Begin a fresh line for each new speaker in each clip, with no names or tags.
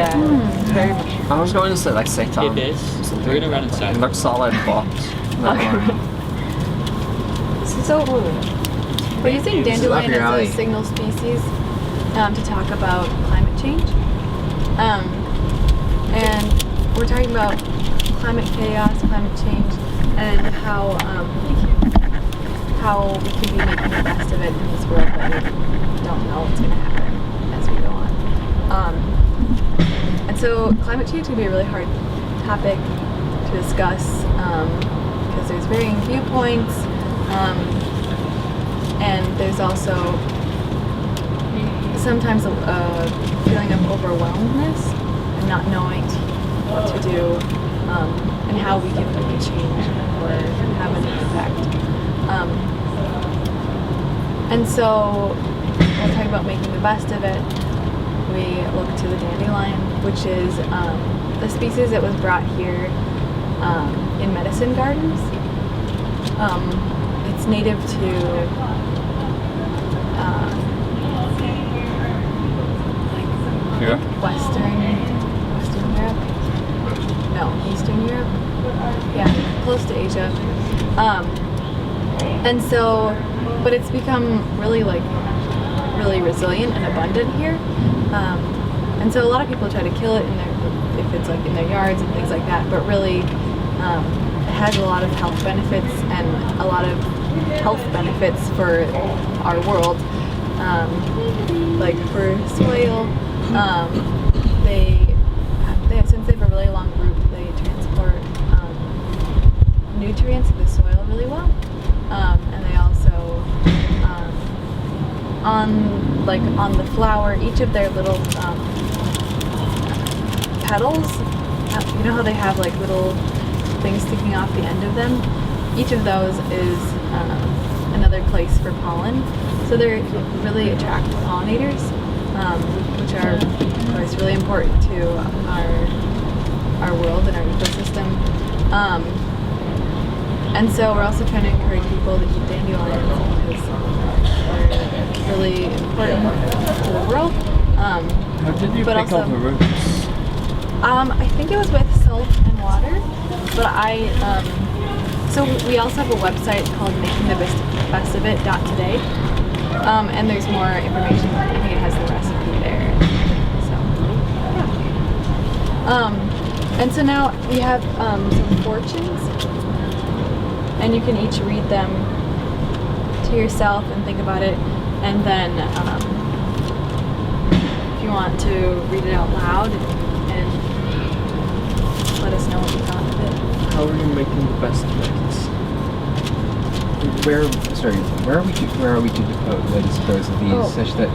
Very much.
I was going to say like seitan.
It is. We're gonna run inside.
It looks solid box.
So we're using dandelion as a signal species to talk about climate change. And we're talking about climate chaos, climate change, and how we can be making the best of it in this world that we don't know what's going to happen as we go on. And so climate change can be a really hard topic to discuss because there's varying viewpoints, and there's also sometimes a feeling of overwhelmedness and not knowing what to do and how we can make a change or have an impact. And so we'll talk about making the best of it. We look to the dandelion, which is the species that was brought here in medicine gardens. It's native to Western Europe. No, Eastern Europe. Yeah, close to Asia. And so, but it's become really resilient and abundant here. And so a lot of people try to kill it if it's like in their yards and things like that, but really it has a lot of health benefits and a lot of health benefits for our world. Like for soil, since they have a really long root, they transport nutrients to the soil really well. And they also on the flower, each of their little petals, you know how they have like little things sticking off the end of them? Each of those is another place for pollen. So they really attract pollinators, which are, of course, really important to our world and our ecosystem. And so we're also trying to encourage people to eat dandelions because they're really important to the world.
How did you pick up the roots?
I think it was with salt and water, but so we also have a website called makingthebestofit.today, and there's more information. I think it has the recipe there. So, yeah. And so now we have some fortunes, and you can each read them to yourself and think about it, and then if you want to read it out loud and let us know what you thought of it.
How are you making the best of it?
Where are we to dispose of these such that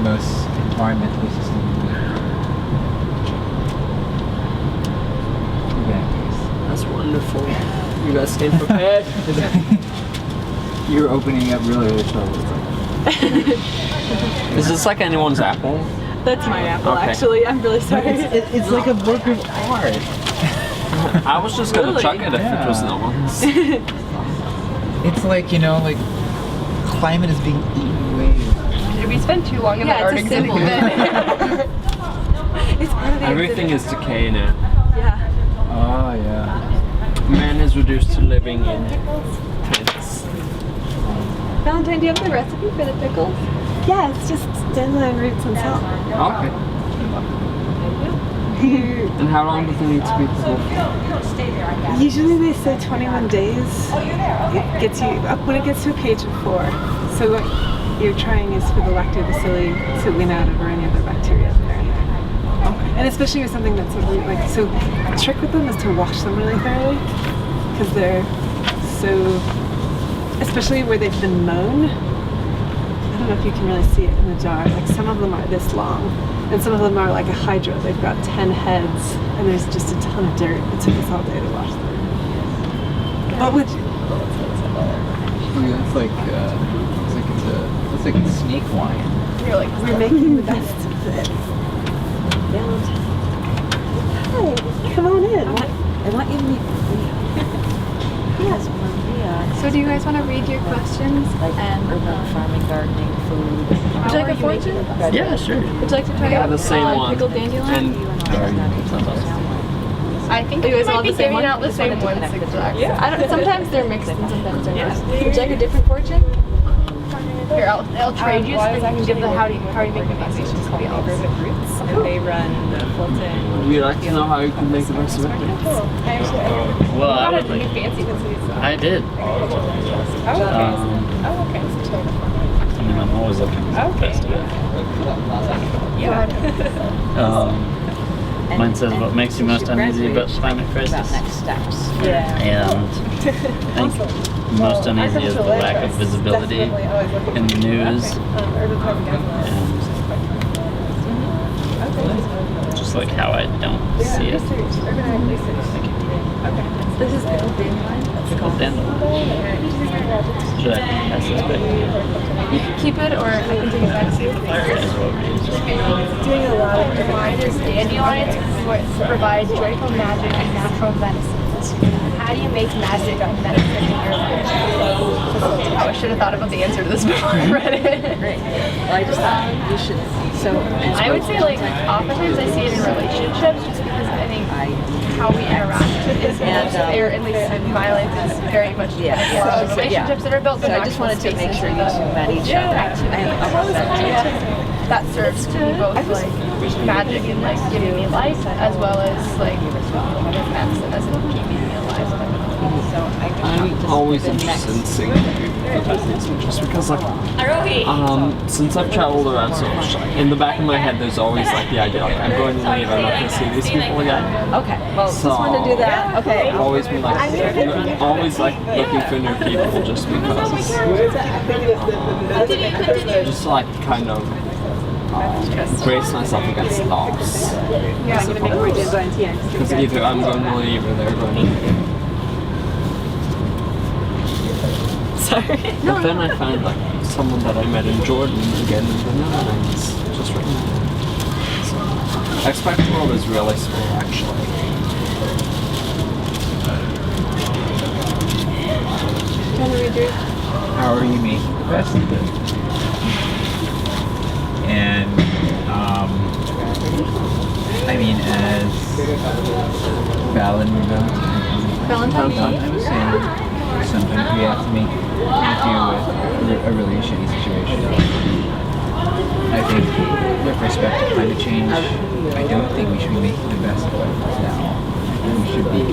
most environmentally sustainable?
That's wonderful. You guys came prepared.
You're opening up really trouble.
Is this like anyone's apple?
That's my apple,
Okay.
actually. I'm really sorry.
It's like a work of art.
I was just gonna
Really?
chuck it if it was no one's.
It's like, like climate is being eaten away.
Did we spend too long in that art
it's a symbol.
exhibit?
It's part of the
Everything is
exhibit.
decaying now.
Yeah.
Oh, yeah.
Man is reduced to living in tents.
Valentine, do you have the recipe for the pickles?
Yeah, it's just dandelion roots and salt.
Okay. And how long does it need to be pickled?
Usually they say 21 days. It gets you up when it gets to a pH of 4. So what you're trying is for the lactobacilli to win out over any other bacteria that are in there. And especially with something that's so the trick with them is to wash them really thoroughly because they're so, especially where they've been mown. I don't know if you can really see it in the jar. Like some of them are this long, and some of them are like a hydra. They've got 10 heads, and there's just a ton of dirt. It took us all day to wash them. What would you?
It's like it's like a snake wine.
You're like, we're making the best of it. Hi, come on in.
I want you to meet Leah.
Yes.
Leah.
So do you guys want to read your questions? And
urban farming, gardening, food.
would you like a fortune?
Yeah, sure.
Would you like to try
Yeah,
out
the same one.
pickled dandelion?
And
I think
You
you
guys all
might be
the same
giving
one?
out the same ones exactly.
I don't. Sometimes they're mixed and sometimes they're not. Would you like a different fortune?
Here, I'll trade you so that you can give the how do you make the best to somebody else.
Roots, and they run Fulton.
would you like to know how you can make the best of it? Well, I would like. I did.
Oh, okay.
I mean, I'm always looking for the best of it. Mine says what makes you most uneasy about climate
About
crisis.
next steps.
And I think most uneasy is the lack of visibility in the news. And just like how I don't see it.
This is pickled dandelion.
Pickled dandelion. Should I pass this back to you?
You can keep it, or I can take it back to you.
Mine is dandelions provide joyful magic and natural medicine. How do you make magic and medicine in your life? Oh, I should have thought about the answer to this before I read it.
Great. Well, I just thought you should. So
I would say like oftentimes I see it in relationships just because I think how we interact is or at least in my life is very much relationships that are built.
So I just wanted to make sure you two met each other.
That serves to be both like magic and like giving me life as well as like medicine as in keeping me alive.
I'm always interested in seeing people just because like since I've traveled around so much, in the back of my head there's always like the idea like I'm going to leave, I'm not going to see these people again.
Okay. Well,
So
just wanted to do that. Okay.
I've always been like always like looking for new people just because just like kind of brace myself against loss.
Yeah, I'm gonna make more designs. Yeah.
Because either I'm going to leave or they're going to leave.
Sorry.
But then I found like someone that I met in Jordan again in the Netherlands just right now. So I expect the world is really small actually.
How are you making the best of it? And I mean, as
Valentine's Day.
I was saying, sometimes we have to make do with a really shitty situation. I think with respect to climate change, I don't think we should be making the best of it now. I think we should be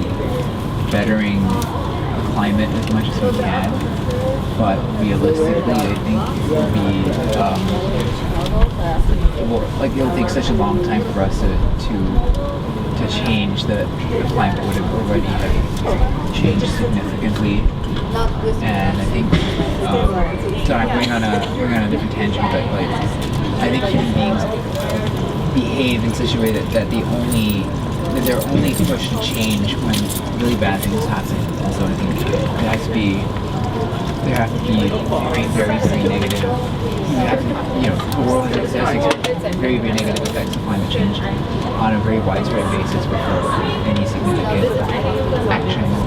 bettering the climate as much as we can. But realistically, I think it will be it'll take such a long time for us to change that the climate would have already changed significantly. And I think so. I'm going on a different tangent, but like I think human beings behave in such a way that they're only pushed to change when really bad things happen. And so I think there have to be very negative. The world has very negative effects of climate change on a very widespread basis before any significant action will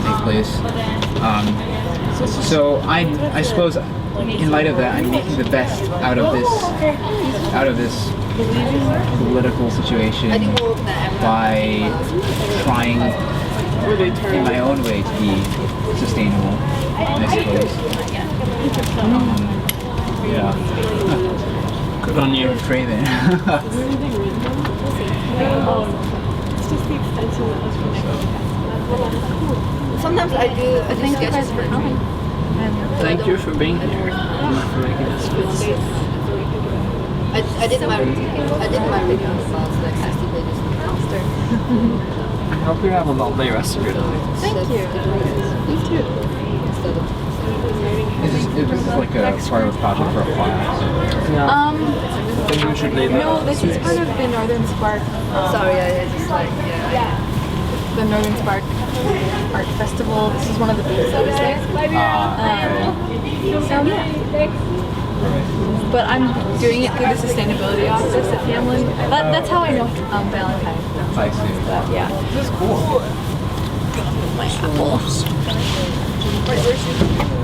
take place. So I suppose in light of that, I'm making the best out of this political situation by trying in my own way to be sustainable, I suppose. Yeah.
Good on you.
Craven.
It's just the extension that was really
Sometimes I do sketches for me.
Thank you for being here. For making this fit.
I did my review on the files like 60 pages downstairs.
I hope you have a lovely rest of your day.
Thank you. You too.
Is this like a part of a project for a class?
I think we should leave it.
No, this is part of the Northern Spark.
Sorry, I just like
The Northern Spark Art Festival. This is one of the booths that was there. So yeah. But I'm doing it through the sustainability office at Hamlin. That's how I know Valentine.
I see.
But yeah.
This is cool.
My apple.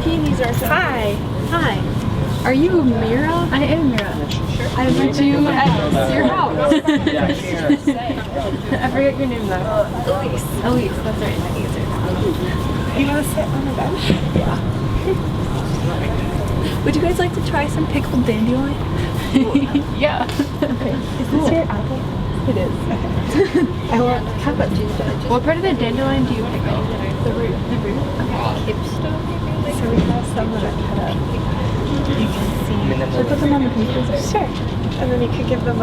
Peonies are so
Hi.
Hi. Are you Mira? I am Mira. I met you at your house.
I forget your name though.
Elise, that's right. I think it's her.
You want to sit on the bench?
Would you guys like to try some pickled dandelion? Yeah.
Is this your apple?
It is.
I want half of it.
What part of the dandelion do you pick? The root. The root? Okay.
So we have some that are cut up. You can see.
Should I put them on the papers?
Sure. And then you could give them a.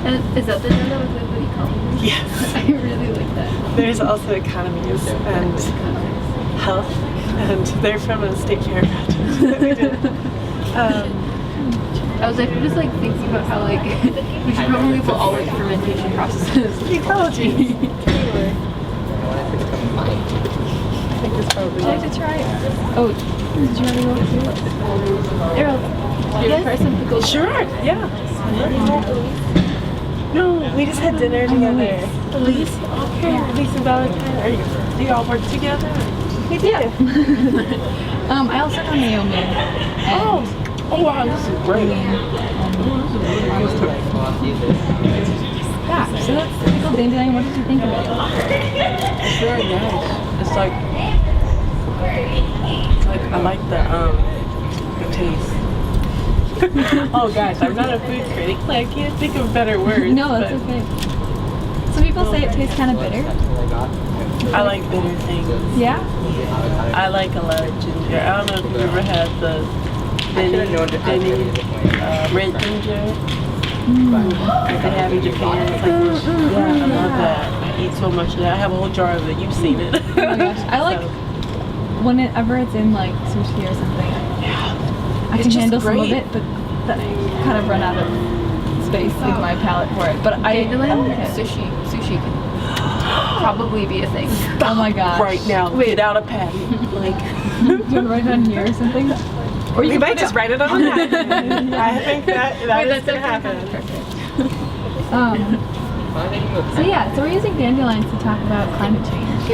And is that the dandelion with the economy?
Yes.
I really like that.
There's also economies and health, and they're from a state fair project that we did.
I was like, just like thinking about how like we should probably put all like fermentation processes.
Ecology. I think this probably.
Would you like to try it? Oh, did you want to go through it? Errol, do you want to try some pickled?
Sure. Yeah. No, we just had dinner together. Elise. Okay. Elise and Valentine. Do you all work together? We do.
I also know Naomi. And
Oh wow, this is great.
yeah, so that's pickled dandelion. What did you think of it?
It's very nice. It's like I like the taste. Oh gosh, I'm not a food critic, so I can't think of better words.
No, that's okay. Some people say it tastes kind of bitter.
I like bitter things.
Yeah?
I like a lot of ginger. I don't know if you ever had the Denny red ginger that they have in Japan. It's like, yeah, I love that. I eat so much of that. I have a whole jar of it. You've seen it.
Oh my gosh. I like whenever it's in like sushi or something. I can
just
handle some of
great.
it, but then I kind of run out of space in my palate for it. But I like it. Sushi can probably be a thing. Oh my gosh.
Right now, without a patty. Like,
Do you want to write it on here or something? Or you
we
can
might
put
just write it on that. I think that is
that's
going to
okay.
happen.
So yeah, so we're using dandelions to talk about climate change,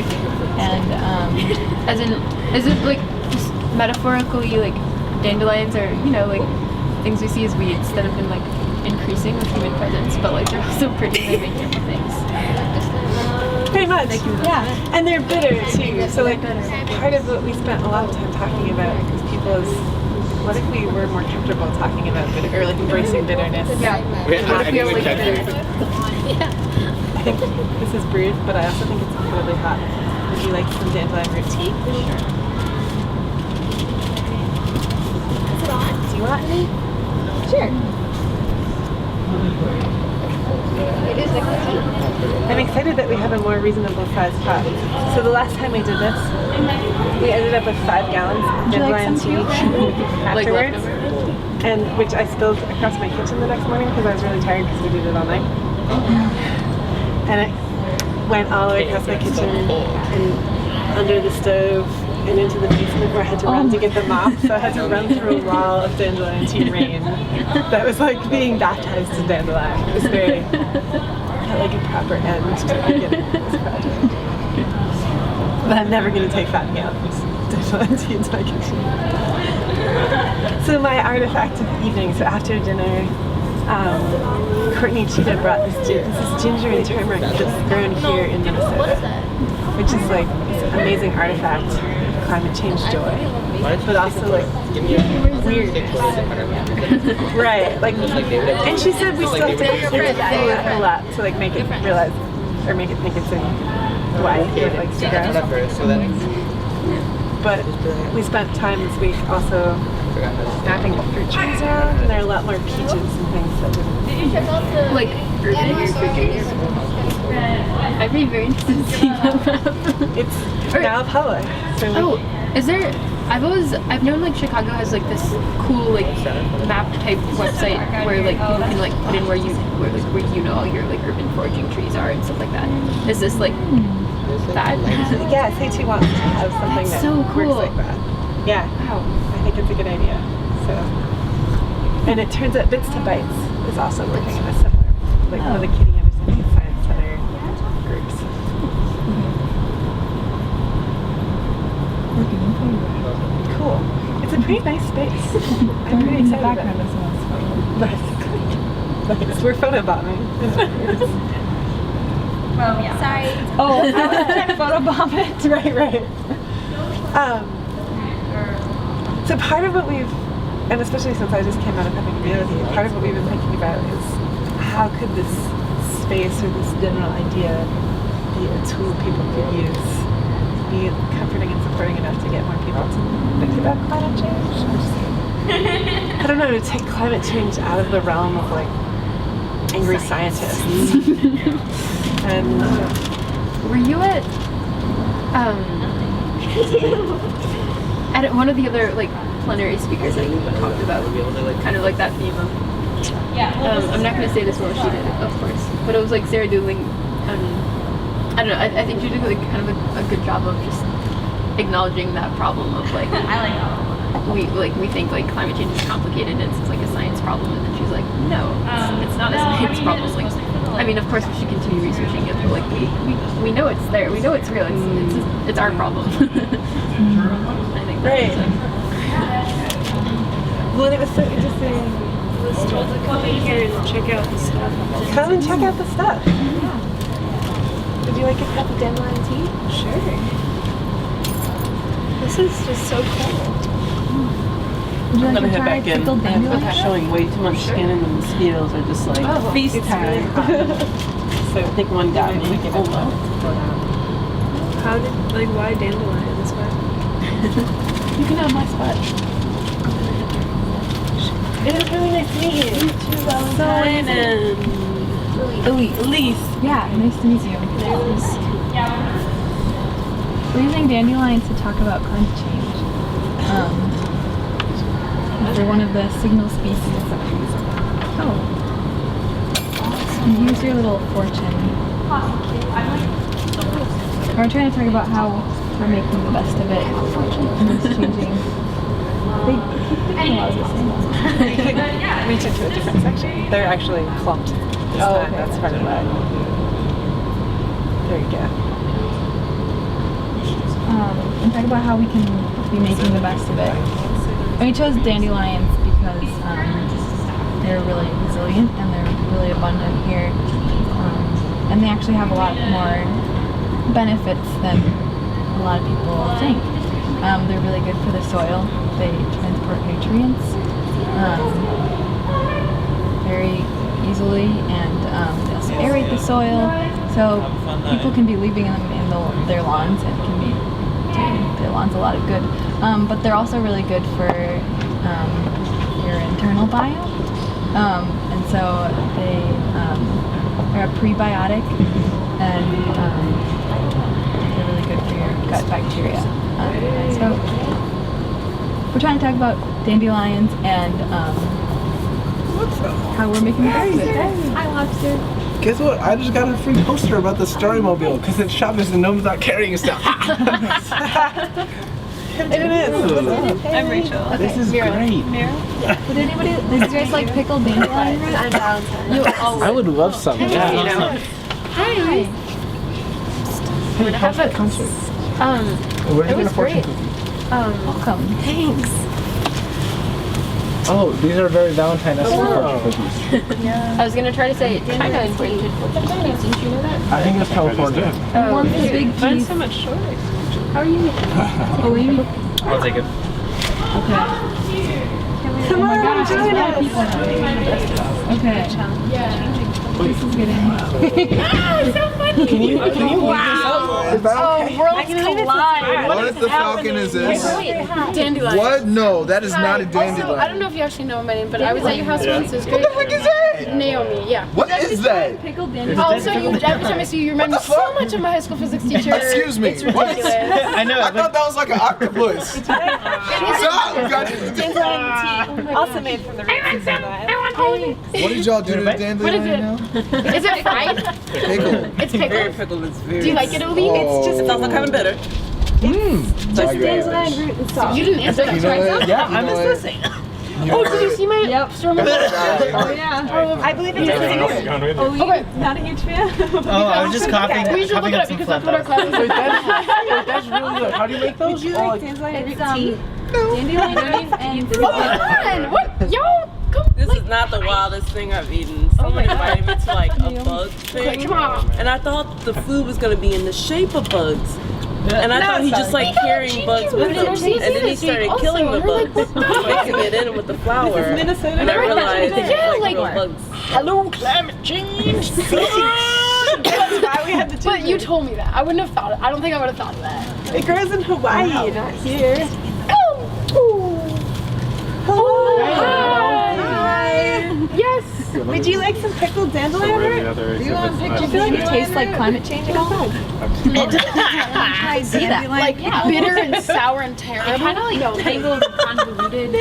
and is it like just metaphorically like dandelions are like things we see as weeds that have been like increasing with human presence, but like they're also pretty living things.
Pretty much, yeah. And they're bitter too. So like part of what we spent a lot of time talking about is people is what if we were more comfortable talking about bitter or like embracing bitterness?
Yeah.
What if we were like bitter? I think this is brewed, but I also think it's incredibly hot. Would you like some dandelion root tea? Sure. Do you want any?
Sure.
I'm excited that we have a more reasonable sized pot. So the last time we did this, we ended up with 5 gallons of dandelion tea afterwards, and which I spilled across my kitchen the next morning because I was really tired because we did it all night. And it went all the way across my kitchen and under the stove and into the basement where I had to run to get the mop. So I had to run through a wall of dandelion tea rain. That was like being baptized in dandelion. It was very, like a proper end to the beginning of this project. But I'm never going to take 5 gallons of dandelion tea into my kitchen. So my artifact of the evening, so after dinner, Courtney Cheetah brought this is ginger and turmeric that's grown here in Minnesota, which is like this amazing artifact of climate change joy, but also like weird. Right, like, and she said we still have to go through it a lot to like make it realize, or make it think it's in why it likes to grow. But we spent time this week also mapping the fruit trees around, and there are a lot more peaches and things that would
Like urban fruit. I'd be very interested in seeing that map.
it's now public. So
Is there? I've known like Chicago has like this cool like map type website where like people can like put in where you know all your like urban foraging trees are and stuff like that. Is this like that?
yeah, Say wants to have something
That's
that
so cool.
works like that. Yeah, I think it's a good idea. So, and it turns out Bits to Bites is also working in a similar, like one of the Kitty Anderson Science Center groups. We're photobombing.
Well, yeah. Sorry.
Oh, I was trying to photobomb it. Right. So part of what we've, and especially since I just came out of having a meal with you, part of what we've been thinking about is how could this space or this general idea be a tool people could use, be comforting and supporting enough to get more people to think about climate change? I don't know, to take climate change out of the realm of like angry scientists. And
Were you at one of the other like plenary speakers that talked about kind of like that theme of I'm not going to say this well as she did, of course, but it was like Sarah doing I don't know, I think she did like kind of a good job of just acknowledging that problem of like we think like climate change is complicated and it's like a science problem, and then she's like, no, it's not a science problem. It's like, I mean, of course we should continue researching it, but like we know it's there, we know it's real, it's our problem. I think
right. Well, it was so interesting.
Was told to come in here and check out the stuff.
Come and check out the stuff. Yeah. Would you like a cup of dandelion tea?
Sure. This is just so cool.
Would you
I'm
like
gonna
to
head
try
back in.
pickled dandelion?
I'm showing way too much skin, and the mosquitoes are just like feast time. So I think one got me. Oh well.
How did, like, why dandelions? Why?
You can have my spot.
It is really nice to meet you.
Elise. Yeah, nice to meet you. We're using dandelions to talk about climate change. They're one of the signal species. Oh. And here's your little fortune. We're trying to talk about how we're making the best of it. And it's changing. They keep making a lot of the same.
Reach into a different section. They're actually clumped this time.
Okay,
That's part of that. There you go.
And talk about how we can be making the best of it. And we chose dandelions because they're really resilient and they're really abundant here. And they actually have a lot more benefits than a lot of people think. They're really good for the soil. They transport nutrients very easily, and they also aerate the soil. So people can be leaving them in their lawns and can be doing their lawns a lot of good. But they're also really good for your internal biome. And so they are a prebiotic, and they're really good for your gut bacteria. So we're trying to talk about dandelions and how we're making the best of it. Hi, lobster.
Guess what? I just got a free poster about the Storymobile because it's shoppers and no one's not carrying stuff.
It is.
I'm Rachel.
Okay,
This is
Mira.
great.
Would anybody? Do you guys like pickled dandelion root?
I'm Valentine.
You always.
I would love some.
Hi.
Hey, how's that concert? Where
It
are you
was
gonna fortune
great.
cookie?
Welcome.
Thanks.
Oh, these are very Valentine-esque fortune cookies.
I was gonna try to say China invented fortune cookies. Didn't you know that?
I think it's California.
One with a big
Mine's
piece.
so much shorter.
How are you? Oh, Amy.
I'll take it.
Okay.
Come on,
Gosh, there's a
join
lot of
us.
people now. Okay. This is getting.
Can you leave this up? Is that okay?
Worlds collide.
What the falcon is this?
Dandelion.
What? No, that is not a
Also, I
dandelion.
don't know if you actually know my name, but I was at your house once. It was great.
What the frick is that?
Naomi, yeah.
What is that?
Pickled dandelion.
Also, every time I see you, you remind me
What the
so
fuck?
much of my high school physics teacher.
Excuse me.
It's
What?
ridiculous.
I know.
I thought that was like an octopus. Stop!
Dandelion tea.
Also made from the roots of dandelion.
What did y'all do to the
What is
dandelion
it?
now?
Is it fried?
Pickle.
It's pickled.
Pickled is very.
Do you like it, Obi?
Oh.
It's also kind of bitter.
Just dandelion root and salt.
You didn't answer that.
You know what?
Yeah,
You know what?
listening.
Oh, did you see my storm?
Oh yeah. I believe it's
Oh, you
Okay.
not a huge fan.
Oh, I was just coughing.
We should look it up because that's what our class is.
That's really good. How do you make those?
Would you like dandelion root tea?
dandelion leaves and
Come on! What? Yo!
This is not the wildest thing I've eaten. Someone invited me to like a bug thing, and I thought the food was gonna be in the shape of bugs. And I thought he just like carrying bugs with him, and then he started killing the bugs, mixing it in with the flour. And I realized like real bugs.
Hello, climate change. That's why we had the. But you told me that. I wouldn't have thought. I don't think I would have thought of that.
It grows in Hawaii, not here.
Hi. Yes.
Would you like some pickled dandelion?
Do you want pictures? Do you feel like it tastes like climate change at all?
I see that. Like bitter and sour and terrible.
Kind of like tangled and convoluted.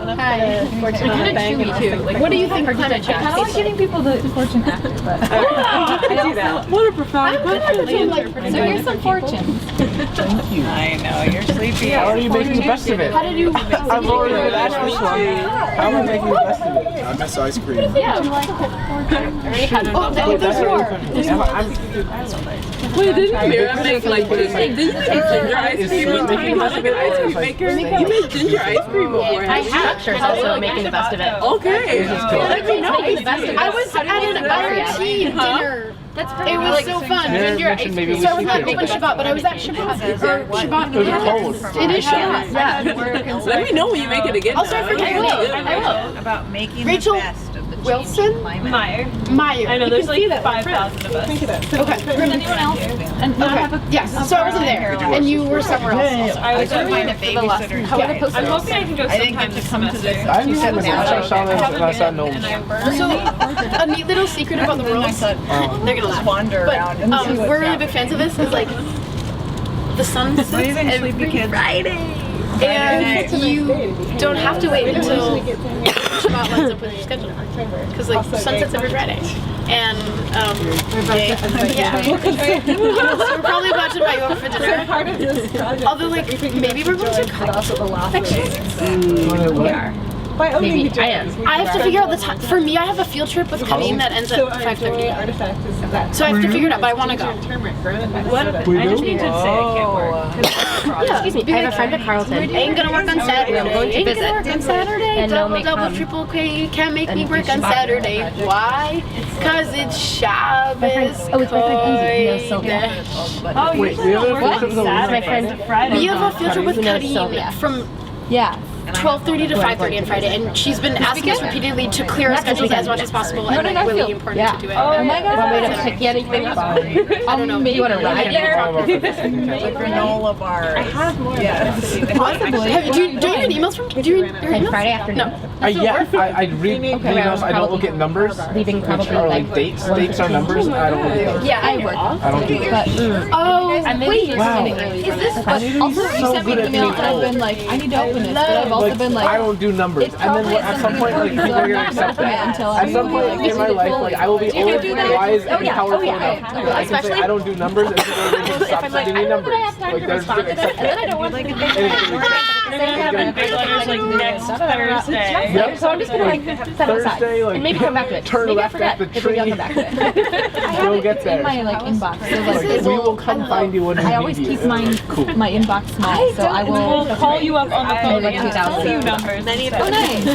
Hi. And kind of chewy too. Like, what do you think climate change?
I kind of like giving people the fortune after, but
I do that. What a profound question.
so here's some fortunes.
Thank you.
I know, you're sleepy.
How are you making the best of it?
How did you?
I've already been asked this one. How am I making the best of it?
I miss ice cream.
Yeah. Oh, there's more.
Wait, didn't Mira make like this? Didn't you make ginger ice cream one time? You must be an ice cream maker. You made ginger ice cream before.
I have sure also making the best of it.
Okay.
Let me know.
I was at an RT dinner. It was so fun. Ginger ice cream. So I was not open Shabbat, but I was at Shabbat. Or Shabbat. It is Shabbat.
Yeah. Let me know when you make it again.
Also, I forget your name. I will.
About making
Rachel
the best of the
Wilson?
Meyer.
Meyer.
I know, there's like 5,000 of us.
Okay.
Anyone else? And
Okay. Yes. So I wasn't there, and you were somewhere else. Also.
I was trying to find a babysitter. I'm hoping I can go sometime this semester.
I knew that I saw this and I saw no.
So, a neat little secret about the worlds. They're gonna laugh.
Wander around and see what's
we're really big fans of this. Is like the sun sets every Friday, and you don't have to wait until Shabbat lines up with your schedule, because like sun sets every Friday, and yeah. So we're probably about to invite you over for dinner. Although like maybe we're going to cut
We are. Maybe I am.
I have to figure out the time. For me, I have a field trip with Colleen that ends at 5:30. So I have to figure it out, but I want to go.
What? I just need to say I can't work.
Excuse me. I have a friend at Carleton.
Ain't gonna work on Saturday.
I'm going to
Ain't
visit.
gonna work on Saturday.
And they'll make
Double, triple K. Can't make me work on Saturday. Why? Cause it's Shabbos.
Oh, it's my friend Easy. No, Sylvia.
Oh, you
Wait, we have a
work
field trip
My friend
Friday.
We have a field trip with
Who knows
Kadeen
Sylvia?
from
Yeah.
12:30 to 5:30 on Friday, and she's been asking us repeatedly to clear our schedules as much as possible, and like really important to do it.
Oh my god.
Want me to pick you anything up?
I don't know.
Maybe you want to ride there?
Granola bars. I have more.
Possibly.
Do you get emails from? Do you read your
Like
emails?
Friday afternoon.
Yeah, I read emails. I don't look at numbers.
Leaving probably
Which are like
like
dates. Dates are numbers. I don't look at those.
Yeah, I work.
I don't do those.
Oh, wait.
Wow.
Is this?
Also, you
so
sent me
good
an
at
email and I've
people.
been like, I need to open this, but I've also been
I
like,
don't do numbers, and then at some point, like people are gonna accept that. At some point in my life, like I will be overwise and powerful enough that I can say I don't do numbers, and people are gonna stop sending me numbers. Like they're just gonna accept that.
I don't want to
Big letters like next Thursday.
Yep.
So I'm just gonna like set it aside
Thursday, like
and maybe come back to it.
turn
Maybe I
left
forget.
at the
Maybe I'll
tree.
come back to it.
You'll get
in
there.
my like inbox. So
Like,
like,
we will come find you when we
I always
need you.
keep my inbox small, so I will.
We'll call you up on the phone
like
and tell
2000.
you numbers.
Oh, nice.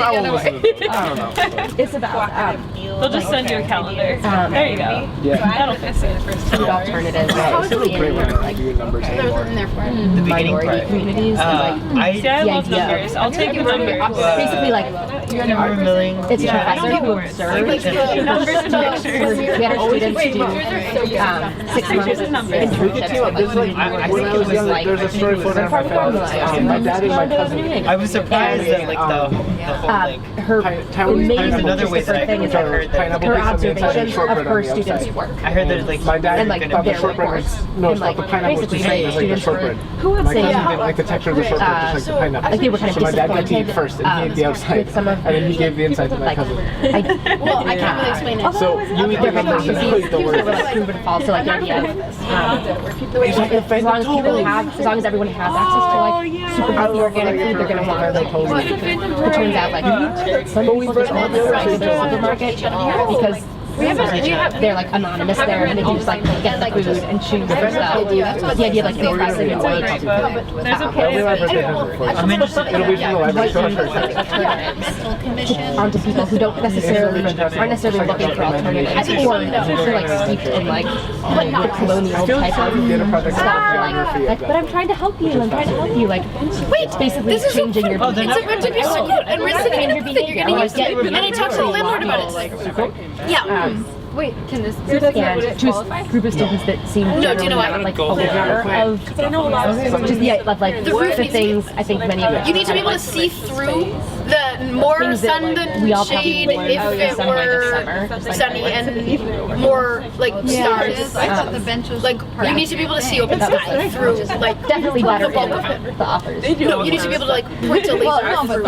I won't listen to this. I don't know.
It's about
They'll just send you a calendar. There you go.
Yeah.
That'll fix it.
food alternatives
It's really great when I don't do numbers anymore.
in there for it.
minority communities. And, like,
See, I love
idea of-
numbers. I'll take a number.
basically like it's a professor who observed
Like the numbers and pictures.
we had our students do 6 months internship.
There's like, when I was young, there's a story floating around my family. My dad and my cousin.
I was surprised at like the whole like
her amazing
another way that I
thing is
heard that
her observations of her students' work.
I heard that like
My dad
And, like,
thought the
their
shortbread
reports.
was no, it's
And,
not the
like,
pineapple was too
basically,
sweet. It was like the
students were-
shortbread.
who would
My
say
cousin
that?
didn't like the texture of the shortbread, just like the pineapple.
Like they were kind of
So my dad got to eat
disappointed,
first, and he ate the outside,
with some of
and then he gave the inside to my
like,
cousin.
Well, I can't really explain it.
So you eat the
their
numbers and
hypotheses
eat the
were
words.
like proven false. So like the idea of as long as everyone has access to like super healthy organic food, they're gonna want like it turns out like some people just want the supermarket because they're like anonymous there, and they can just like get the food and choose their stuff. The idea of like impressive and white.
There's okay.
It'll be from the library.
Onto people who don't necessarily aren't necessarily looking for alternatives, or who are like steeped in like the colonial type of stuff. Like, but I'm trying to help you. I'm trying to help you. Like, wait, basically changing your behavior.
It's meant to be so cute. And we're sitting in a booth that you're gonna use it. And I talked to the landlord about it. Yeah.
Wait, can this
And to a group of students that seem generally not like aware of just the things I think many of us.
You need to be able to see through the more sun than shade if it were sunny and more like stars. Like you need to be able to see open sky through like
definitely better
the bulk of it.
the offers.
No, you need to be able to like point a laser through